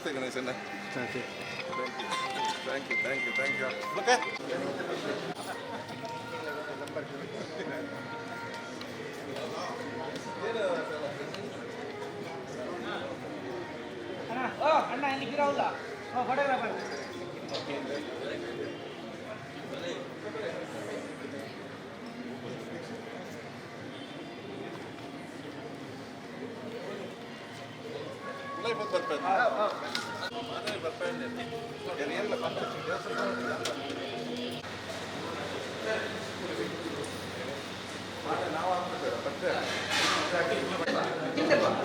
ನಮಸ್ತೆ ಗಣೇಶಣ್ಣ. Thank you. Thank you thank you thank you okay. ಅಣ್ಣ ಇಲ್ಲಿ ಗಿರೌಲ್ಲ ಫೋಟೋಗ್ರಾಫರ್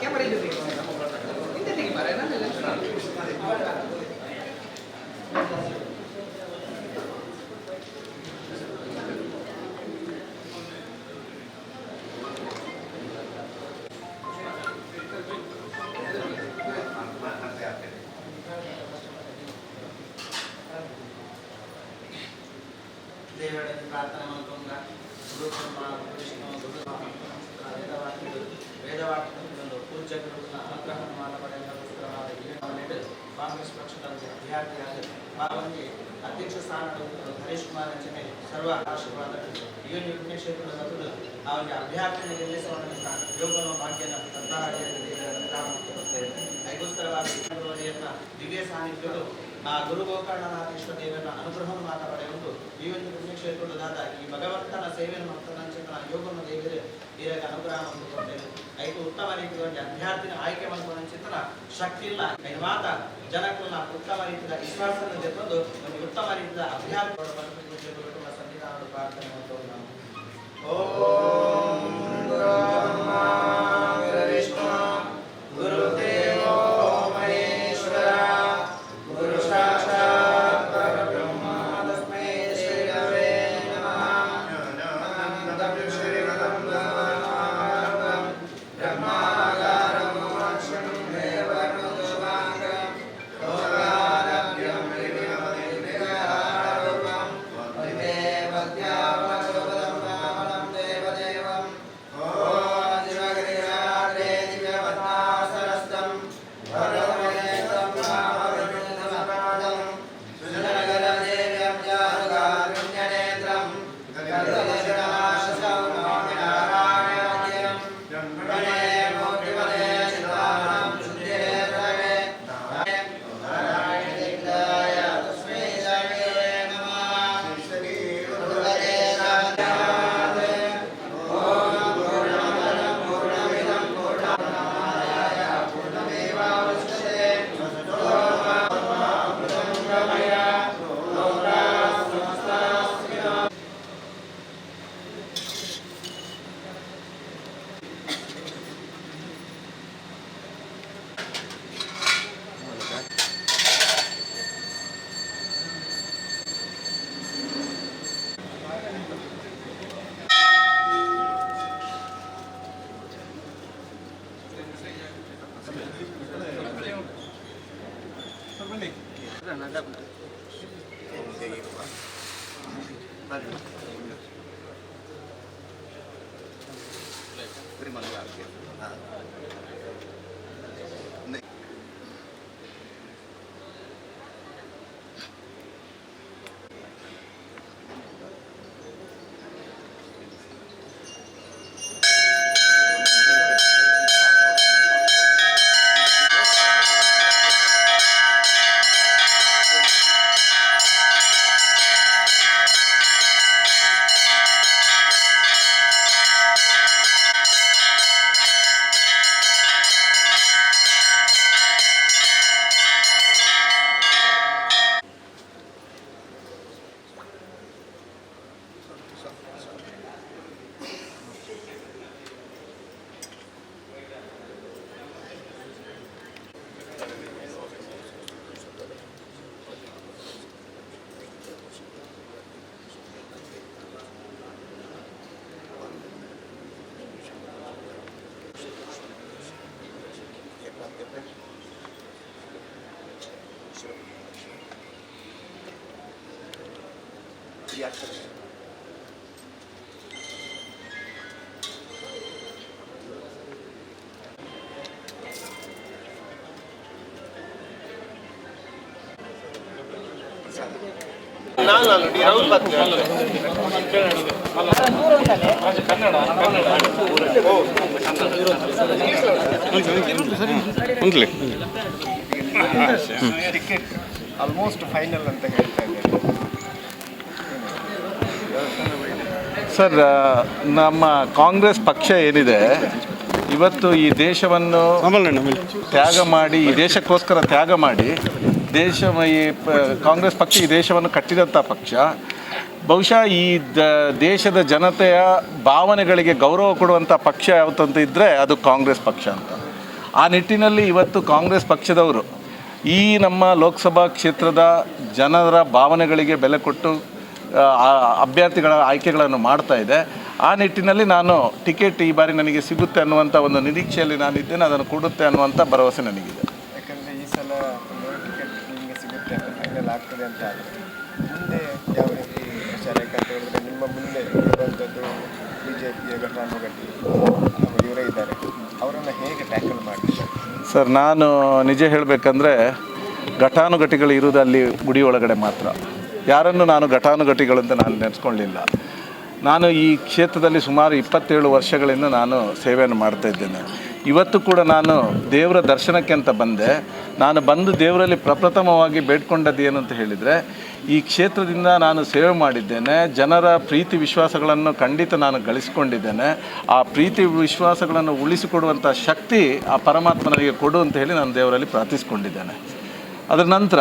ಕ್ಯಾಮರಾ ಇದೆ ಹಿಂದೆ ತೆಗಿ ಮಾರೆ ನಾನು ದೇವರಲ್ಲಿ ಪ್ರಾರ್ಥನೆ ಮಾಡ್ಕೊಂಡ ಗುರು ಬ್ರಹ್ಮ ವಿಷ್ಣು ಗುರು ವೇದವಾಕ್ಯಗಳು ಪೂಜ್ಯ ಗುರುಗಳ ಅನುಗ್ರಹವನ್ನು ಮಾಡಬಾರದು. ಕಾಂಗ್ರೆಸ್ ಪಕ್ಷದ ಅಭ್ಯರ್ಥಿಯಾದ ಭಾಗವಹಿಸಿ ಅಧ್ಯಕ್ಷ ಸ್ಥಾನದ ಹರೀಶ್ ಕುಮಾರ್ ರಚನೆ ಸರ್ವ ಆಶೀರ್ವಾದಗಳು ಈ ಕ್ಷೇತ್ರದ ಅವರಿಗೆ ಅಭ್ಯರ್ಥಿಯನ್ನು ಗೆಲ್ಲಿಸುವಂತ ಯೋಗನ ಭಾಗ್ಯನ ಐಗೋಸ್ಕರವಾಗಿ ದಿವ್ಯ ಸಾನ್ನಿಧ್ಯಗಳು ಆ ಗುರು ಗೋಕರ್ಣನಾಥೇಶ್ವರ ದೇವರ ಅನುಗ್ರಹವನ್ನು ಮಾತಾಡಬಹುದು. ಈ ಒಂದು ಪುಣ್ಯಕ್ಷೇತ್ರದಾದ ಈ ಭಗವಂತನ ಸೇವೆಯನ್ನು ಮಾಡ್ತಾನ ಯೋಗವನ್ನು ದೇವರು ಇದಕ್ಕೆ ಅನುಗ್ರಹವನ್ನು ಕೊಟ್ಟರು. ಐದು ಉತ್ತಮ ರೀತಿಯಲ್ಲಿ ಅಭ್ಯರ್ಥಿನ ಆಯ್ಕೆ ಮಾಡ್ಕೊಂಡು ಚಿಂತನ ಶಕ್ತಿ ಇಲ್ಲ ಐದು ಮಾತ ಜನಕ್ಕನ್ನ ಉತ್ತಮ ರೀತಿಯ ವಿಶ್ವಾಸವನ್ನು ತೆಗೆದು ಒಂದು ಉತ್ತಮ ರೀತಿಯ ಅಭ್ಯರ್ಥಿ ಸಂವಿಧಾನದ ಪ್ರಾರ್ಥನೆ ಮಾಡ್ತೇವೆ ನಾವು. ಓಂ ಟಿಕೆಟ್ ಆಲ್ಮೋಸ್ಟ್ ಫೈನಲ್ ಅಂತ ಹೇಳ್ತಾ ಇದ್ದಾರೆ ಸರ್. ನಮ್ಮ ಕಾಂಗ್ರೆಸ್ ಪಕ್ಷ ಏನಿದೆ ಇವತ್ತು ಈ ದೇಶವನ್ನು ತ್ಯಾಗ ಮಾಡಿ, ಈ ದೇಶಕ್ಕೋಸ್ಕರ ತ್ಯಾಗ ಮಾಡಿ ಕಾಂಗ್ರೆಸ್ ಪಕ್ಷ ಈ ದೇಶವನ್ನು ಕಟ್ಟಿದಂಥ ಪಕ್ಷ. ಬಹುಶಃ ಈ ದೇಶದ ಜನತೆಯ ಭಾವನೆಗಳಿಗೆ ಗೌರವ ಕೊಡುವಂಥ ಪಕ್ಷ ಯಾವತ್ತಂತ ಇದ್ದರೆ ಅದು ಕಾಂಗ್ರೆಸ್ ಪಕ್ಷ ಅಂತ. ಆ ನಿಟ್ಟಿನಲ್ಲಿ ಇವತ್ತು ಕಾಂಗ್ರೆಸ್ ಪಕ್ಷದವರು ಈ ನಮ್ಮ ಲೋಕಸಭಾ ಕ್ಷೇತ್ರದ ಜನರ ಭಾವನೆಗಳಿಗೆ ಬೆಲೆ ಕೊಟ್ಟು ಅಭ್ಯರ್ಥಿಗಳ ಆಯ್ಕೆಗಳನ್ನು ಮಾಡ್ತಾ ಇದೆ. ಆ ನಿಟ್ಟಿನಲ್ಲಿ ನಾನು ಟಿಕೆಟ್ ಈ ಬಾರಿ ನನಗೆ ಸಿಗುತ್ತೆ ಅನ್ನುವಂಥ ಒಂದು ನಿರೀಕ್ಷೆಯಲ್ಲಿ ನಾನಿದ್ದೇನೆ. ಅದನ್ನು ಕೊಡುತ್ತೆ ಅನ್ನುವಂಥ ಭರವಸೆ ನನಗಿದೆ. ಯಾಕಂದರೆ ಈ ಸಲ ಟಿಕೆಟ್ ನಿಮಗೆ ಸಿಗುತ್ತೆ ಅಂತ ಫೈನಲ್ ಆಗ್ತದೆ ಅಂತ ಆದರೆ ಮುಂದೆ ಯಾವ ರೀತಿ ಪ್ರಚಾರ? ಯಾಕಂತ ಹೇಳಿದ್ರೆ ನಿಮ್ಮ ಮುಂದೆ ಇರುವಂಥದ್ದು BJPಯ ಘಟಾನುಘಟಿ ಇವರೇ ಇದ್ದಾರೆ, ಅವರನ್ನು ಹೇಗೆ ಟ್ಯಾಕಲ್ ಮಾಡ್ತಾರೆ? ಸರ್, ನಾನು ನಿಜ ಹೇಳಬೇಕಂದ್ರೆ ಘಟಾನುಘಟಿಗಳು ಇರುವುದು ಅಲ್ಲಿ ಗುಡಿ ಒಳಗಡೆ ಮಾತ್ರ. ಯಾರನ್ನು ನಾನು ಘಟಾನುಘಟಿಗಳಂತ ನಾನು ನೆನೆಸ್ಕೊಳ್ಳಿಲ್ಲ. ನಾನು ಈ ಕ್ಷೇತ್ರದಲ್ಲಿ ಸುಮಾರು 27 ವರ್ಷಗಳಿಂದ ನಾನು ಸೇವೆಯನ್ನು ಮಾಡ್ತಾ ಇದ್ದೇನೆ. ಇವತ್ತು ಕೂಡ ನಾನು ದೇವರ ದರ್ಶನಕ್ಕೆ ಅಂತ ಬಂದೆ. ನಾನು ಬಂದು ದೇವರಲ್ಲಿ ಪ್ರಪ್ರಥಮವಾಗಿ ಬೇಡ್ಕೊಂಡದ್ದು ಏನು ಅಂತ ಹೇಳಿದರೆ, ಈ ಕ್ಷೇತ್ರದಿಂದ ನಾನು ಸೇವೆ ಮಾಡಿದ್ದೇನೆ, ಜನರ ಪ್ರೀತಿ ವಿಶ್ವಾಸಗಳನ್ನು ಖಂಡಿತ ನಾನು ಗಳಿಸಿಕೊಂಡಿದ್ದೇನೆ. ಆ ಪ್ರೀತಿ ವಿಶ್ವಾಸಗಳನ್ನು ಉಳಿಸಿಕೊಡುವಂಥ ಶಕ್ತಿ ಆ ಪರಮಾತ್ಮ ನನಗೆ ಕೊಡು ಅಂತ ಹೇಳಿ ನಾನು ದೇವರಲ್ಲಿ ಪ್ರಾರ್ಥಿಸ್ಕೊಂಡಿದ್ದೇನೆ. ಅದರ ನಂತರ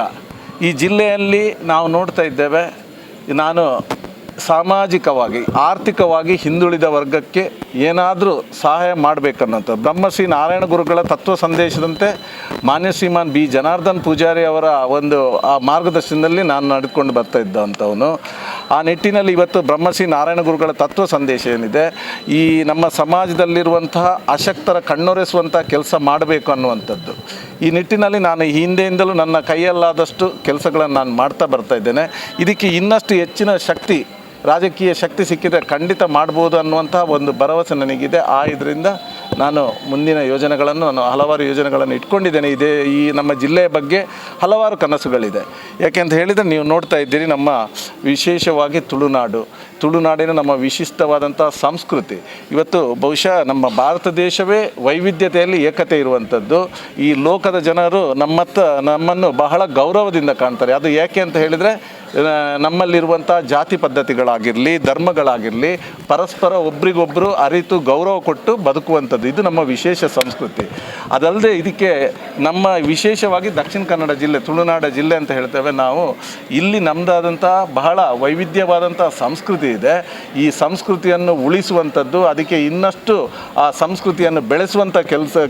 ಈ ಜಿಲ್ಲೆಯಲ್ಲಿ ನಾವು ನೋಡ್ತಾ ಇದ್ದೇವೆ, ನಾನು ಸಾಮಾಜಿಕವಾಗಿ ಆರ್ಥಿಕವಾಗಿ ಹಿಂದುಳಿದ ವರ್ಗಕ್ಕೆ ಏನಾದರೂ ಸಹಾಯ ಮಾಡಬೇಕನ್ನೋಂಥ ಬ್ರಹ್ಮಶ್ರೀ ನಾರಾಯಣ ಗುರುಗಳ ತತ್ವ ಸಂದೇಶದಂತೆ ಮಾನ್ಯ ಶ್ರೀಮಾನ್ ಬಿ ಜನಾರ್ದನ್ ಪೂಜಾರಿ ಅವರ ಒಂದು ಆ ಮಾರ್ಗದರ್ಶನದಲ್ಲಿ ನಾನು ನಡೆದುಕೊಂಡು ಬರ್ತಾ ಇದ್ದಂಥವನು. ಆ ನಿಟ್ಟಿನಲ್ಲಿ ಇವತ್ತು ಬ್ರಹ್ಮಶ್ರೀ ನಾರಾಯಣ ಗುರುಗಳ ತತ್ವ ಸಂದೇಶ ಏನಿದೆ, ಈ ನಮ್ಮ ಸಮಾಜದಲ್ಲಿರುವಂತಹ ಅಶಕ್ತರ ಕಣ್ಣೊರೆಸುವಂಥ ಕೆಲಸ ಮಾಡಬೇಕು ಅನ್ನುವಂಥದ್ದು. ಈ ನಿಟ್ಟಿನಲ್ಲಿ ನಾನು ಹಿಂದೆಯಿಂದಲೂ ನನ್ನ ಕೈಯಲ್ಲಾದಷ್ಟು ಕೆಲಸಗಳನ್ನು ನಾನು ಮಾಡ್ತಾ ಬರ್ತಾ ಇದ್ದೇನೆ. ಇದಕ್ಕೆ ಇನ್ನಷ್ಟು ಹೆಚ್ಚಿನ ಶಕ್ತಿ, ರಾಜಕೀಯ ಶಕ್ತಿ ಸಿಕ್ಕಿದರೆ ಖಂಡಿತ ಮಾಡ್ಬೋದು ಅನ್ನುವಂಥ ಒಂದು ಭರವಸೆ ನನಗಿದೆ. ಇದರಿಂದ ನಾನು ಮುಂದಿನ ಯೋಜನೆಗಳನ್ನು, ಹಲವಾರು ಯೋಜನೆಗಳನ್ನು ಇಟ್ಕೊಂಡಿದ್ದೇನೆ. ಈ ನಮ್ಮ ಜಿಲ್ಲೆಯ ಬಗ್ಗೆ ಹಲವಾರು ಕನಸುಗಳಿದೆ. ಯಾಕೆಂತ ಹೇಳಿದರೆ ನೀವು ನೋಡ್ತಾ ಇದ್ದೀರಿ, ನಮ್ಮ ವಿಶೇಷವಾಗಿ ತುಳುನಾಡಿನ ನಮ್ಮ ವಿಶಿಷ್ಟವಾದಂಥ ಸಂಸ್ಕೃತಿ. ಇವತ್ತು ಬಹುಶಃ ನಮ್ಮ ಭಾರತ ದೇಶವೇ ವೈವಿಧ್ಯತೆಯಲ್ಲಿ ಏಕತೆ ಇರುವಂಥದ್ದು. ಈ ಲೋಕದ ಜನರು ನಮ್ಮನ್ನು ಬಹಳ ಗೌರವದಿಂದ ಕಾಣ್ತಾರೆ. ಅದು ಯಾಕೆ ಅಂತ ಹೇಳಿದರೆ, ನಮ್ಮಲ್ಲಿರುವಂಥ ಜಾತಿ ಪದ್ಧತಿಗಳಾಗಿರಲಿ, ಧರ್ಮಗಳಾಗಿರಲಿ, ಪರಸ್ಪರ ಒಬ್ರಿಗೊಬ್ಬರು ಅರಿತು ಗೌರವ ಕೊಟ್ಟು ಬದುಕುವಂಥದ್ದು ಇದು ನಮ್ಮ ವಿಶೇಷ ಸಂಸ್ಕೃತಿ. ಅದಲ್ಲದೆ ಇದಕ್ಕೆ ನಮ್ಮ ವಿಶೇಷವಾಗಿ ದಕ್ಷಿಣ ಕನ್ನಡ ಜಿಲ್ಲೆ, ತುಳುನಾಡ ಜಿಲ್ಲೆ ಅಂತ ಹೇಳ್ತೇವೆ ನಾವು. ಇಲ್ಲಿ ನಮ್ಮದಾದಂಥ ಬಹಳ ವೈವಿಧ್ಯವಾದಂಥ ಸಂಸ್ಕೃತಿ ಇದೆ. ಈ ಸಂಸ್ಕೃತಿಯನ್ನು ಉಳಿಸುವಂಥದ್ದು, ಅದಕ್ಕೆ ಇನ್ನಷ್ಟು ಆ ಸಂಸ್ಕೃತಿಯನ್ನು ಬೆಳೆಸುವಂಥ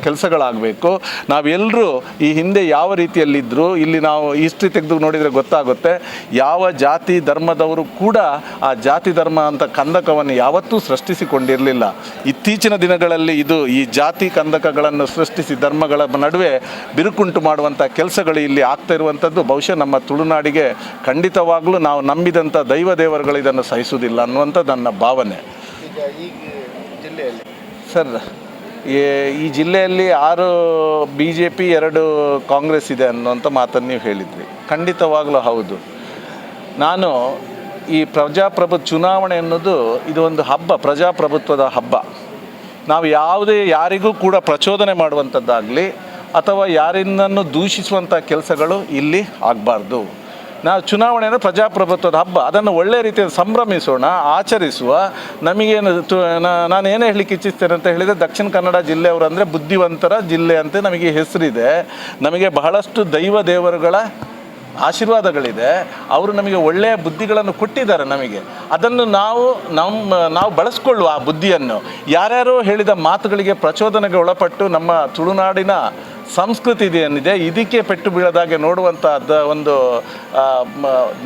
ಕೆಲಸಗಳಾಗಬೇಕು. ನಾವೆಲ್ಲರೂ ಈ ಹಿಂದೆ ಯಾವ ರೀತಿಯಲ್ಲಿದ್ದರು, ಇಲ್ಲಿ ನಾವು ಹಿಸ್ಟ್ರಿ ತೆಗೆದು ನೋಡಿದರೆ ಗೊತ್ತಾಗುತ್ತೆ. ಯಾವ ಜಾತಿ ಧರ್ಮದವರು ಕೂಡ ಆ ಜಾತಿ ಧರ್ಮ ಅಂತ ಕಂದಕವನ್ನು ಯಾವತ್ತೂ ಸೃಷ್ಟಿಸಿಕೊಂಡಿರಲಿಲ್ಲ. ಇತ್ತೀಚಿನ ದಿನಗಳಲ್ಲಿ ಈ ಜಾತಿ ಕಂದಕಗಳನ್ನು ಸೃಷ್ಟಿಸಿ ಧರ್ಮಗಳ ನಡುವೆ ಬಿರುಕುಂಟು ಮಾಡುವಂಥ ಕೆಲಸಗಳು ಇಲ್ಲಿ ಆಗ್ತಾ ಇರುವಂಥದ್ದು ಬಹುಶಃ ನಮ್ಮ ತುಳುನಾಡಿಗೆ ಖಂಡಿತವಾಗಲೂ ನಾವು ನಂಬಿದಂಥ ದೈವ ದೇವರುಗಳು ಇದನ್ನು ಸಹಿಸುವುದಿಲ್ಲ ಅನ್ನುವಂಥದ್ದು ನನ್ನ ಭಾವನೆ. ಈಗ ಜಿಲ್ಲೆಯಲ್ಲಿ ಸರ್, ಈ ಜಿಲ್ಲೆಯಲ್ಲಿ 6 BJP 2 ಕಾಂಗ್ರೆಸ್ ಇದೆ ಅನ್ನುವಂಥ ಮಾತನ್ನು ನೀವು ಹೇಳಿದ್ರಿ. ಖಂಡಿತವಾಗಲೂ ಹೌದು. ನಾನು ಈ ಚುನಾವಣೆ ಅನ್ನೋದು ಇದು ಒಂದು ಹಬ್ಬ, ಪ್ರಜಾಪ್ರಭುತ್ವದ ಹಬ್ಬ. ನಾವು ಯಾರಿಗೂ ಕೂಡ ಪ್ರಚೋದನೆ ಮಾಡುವಂಥದ್ದಾಗಲಿ ಅಥವಾ ಯಾರಿಂದನೂ ದೂಷಿಸುವಂಥ ಕೆಲಸಗಳು ಇಲ್ಲಿ ಆಗಬಾರ್ದು. ನಾವು ಚುನಾವಣೆಯನ್ನು ಪ್ರಜಾಪ್ರಭುತ್ವದ ಹಬ್ಬ, ಅದನ್ನು ಒಳ್ಳೆಯ ರೀತಿಯಲ್ಲಿ ಸಂಭ್ರಮಿಸೋಣ, ಆಚರಿಸುವ. ನಮಗೇನು ನಾನು ಏನು ಹೇಳಲಿಕ್ಕೆ ಇಚ್ಛಿಸ್ತೇನೆ ಅಂತ ಹೇಳಿದರೆ, ದಕ್ಷಿಣ ಕನ್ನಡ ಜಿಲ್ಲೆಯವರು ಅಂದರೆ ಬುದ್ಧಿವಂತರ ಜಿಲ್ಲೆ ಅಂತ ನಮಗೆ ಹೆಸರಿದೆ. ನಮಗೆ ಬಹಳಷ್ಟು ದೈವ ದೇವರುಗಳ ಆಶೀರ್ವಾದಗಳಿದೆ. ಅವರು ನಮಗೆ ಒಳ್ಳೆಯ ಬುದ್ಧಿಗಳನ್ನು ಕೊಟ್ಟಿದ್ದಾರೆ. ನಮಗೆ ಅದನ್ನು ನಾವು ಬಳಸ್ಕೊಳ್ಳುವ ಆ ಬುದ್ಧಿಯನ್ನು. ಯಾರ್ಯಾರೋ ಹೇಳಿದ ಮಾತುಗಳಿಗೆ ಪ್ರಚೋದನೆಗೆ ಒಳಪಟ್ಟು ನಮ್ಮ ತುಳುನಾಡಿನ ಸಂಸ್ಕೃತಿ ಏನಿದೆ ಇದಕ್ಕೆ ಪೆಟ್ಟು ಬೀಳದಾಗೆ ನೋಡುವಂಥ ಒಂದು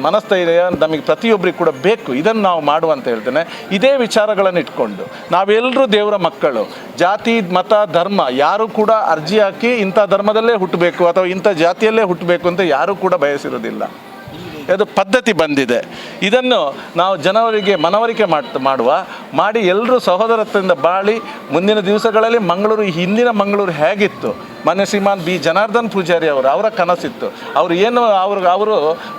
ಮನಸ್ಥೈರ್ಯ ನಮಗೆ ಪ್ರತಿಯೊಬ್ಬರಿಗೆ ಕೂಡ ಬೇಕು. ಇದನ್ನು ನಾವು ಮಾಡುವಂತ ಹೇಳ್ತೇನೆ. ಇದೇ ವಿಚಾರಗಳನ್ನು ಇಟ್ಕೊಂಡು ನಾವೆಲ್ಲರೂ ದೇವರ ಮಕ್ಕಳು. ಜಾತಿ ಮತ ಧರ್ಮ ಯಾರೂ ಕೂಡ ಅರ್ಜಿ ಹಾಕಿ ಇಂಥ ಧರ್ಮದಲ್ಲೇ ಹುಟ್ಟಬೇಕು ಅಥವಾ ಇಂಥ ಜಾತಿಯಲ್ಲೇ ಹುಟ್ಟಬೇಕು ಅಂತ ಯಾರೂ ಕೂಡ ಬಯಸಿರೋದಿಲ್ಲ. ಇದು ಪದ್ಧತಿ ಬಂದಿದೆ. ಇದನ್ನು ನಾವು ಜನರಿಗೆ ಮನವರಿಕೆ ಮಾಡುವ ಮಾಡಿ ಎಲ್ಲರೂ ಸಹೋದರತ್ವದಿಂದ ಬಾಳಿ ಮುಂದಿನ ದಿವಸಗಳಲ್ಲಿ ಮಂಗಳೂರು, ಹಿಂದಿನ ಮಂಗಳೂರು ಹೇಗಿತ್ತು, ಮೊನ್ನೆ ಶ್ರೀಮಾನ್ ಬಿ ಜನಾರ್ದನ್ ಪೂಜಾರಿ ಅವರ ಕನಸಿತ್ತು. ಅವರು ಏನು ಅವರು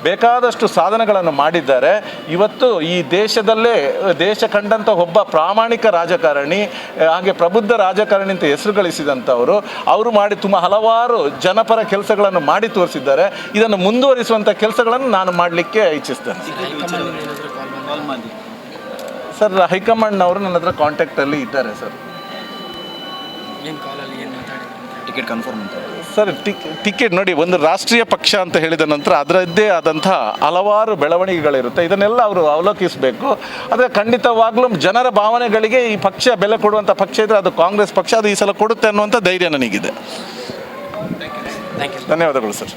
ಬೇಕಾದಷ್ಟು ಸಾಧನೆಗಳನ್ನು ಮಾಡಿದ್ದಾರೆ. ಇವತ್ತು ಈ ದೇಶದಲ್ಲೇ ದೇಶ ಕಂಡಂಥ ಒಬ್ಬ ಪ್ರಾಮಾಣಿಕ ರಾಜಕಾರಣಿ, ಹಾಗೆ ಪ್ರಬುದ್ಧ ರಾಜಕಾರಣಿ ಅಂತ ಹೆಸರು ಗಳಿಸಿದಂಥವರು. ಅವರು ಮಾಡಿ ಹಲವಾರು ಜನಪರ ಕೆಲಸಗಳನ್ನು ಮಾಡಿ ತೋರಿಸಿದ್ದಾರೆ. ಇದನ್ನು ಮುಂದುವರಿಸುವಂಥ ಕೆಲಸಗಳನ್ನು ನಾನು ಮಾಡಲಿಕ್ಕೆ ಇಚ್ಛಿಸ್ತೇನೆ. ಸರ್, ಹೈಕಮಾಂಡ್ನವರು ನನ್ನ ಹತ್ರ ಕಾಂಟ್ಯಾಕ್ಟಲ್ಲಿ ಇದ್ದಾರೆ ಸರ್. ಟಿಕೆಟ್ ಕನ್ಫರ್ಮ್ ಅಂತ ಸರ್, ಟಿಕೆಟ್ ನೋಡಿ, ಒಂದು ರಾಷ್ಟ್ರೀಯ ಪಕ್ಷ ಅಂತ ಹೇಳಿದ ನಂತರ ಅದರದ್ದೇ ಆದಂಥ ಹಲವಾರು ಬೆಳವಣಿಗೆಗಳಿರುತ್ತೆ. ಇದನ್ನೆಲ್ಲ ಅವರು ಅವಲೋಕಿಸಬೇಕು. ಆದರೆ ಖಂಡಿತವಾಗ್ಲೂ ಜನರ ಭಾವನೆಗಳಿಗೆ ಈ ಪಕ್ಷ ಬೆಲೆ ಕೊಡುವಂಥ ಪಕ್ಷ ಇದ್ದರೆ ಅದು ಕಾಂಗ್ರೆಸ್ ಪಕ್ಷ. ಅದು ಈ ಸಲ ಕೊಡುತ್ತೆ ಅನ್ನುವಂಥ ಧೈರ್ಯ ನನಗಿದೆ. ಧನ್ಯವಾದಗಳು ಸರ್.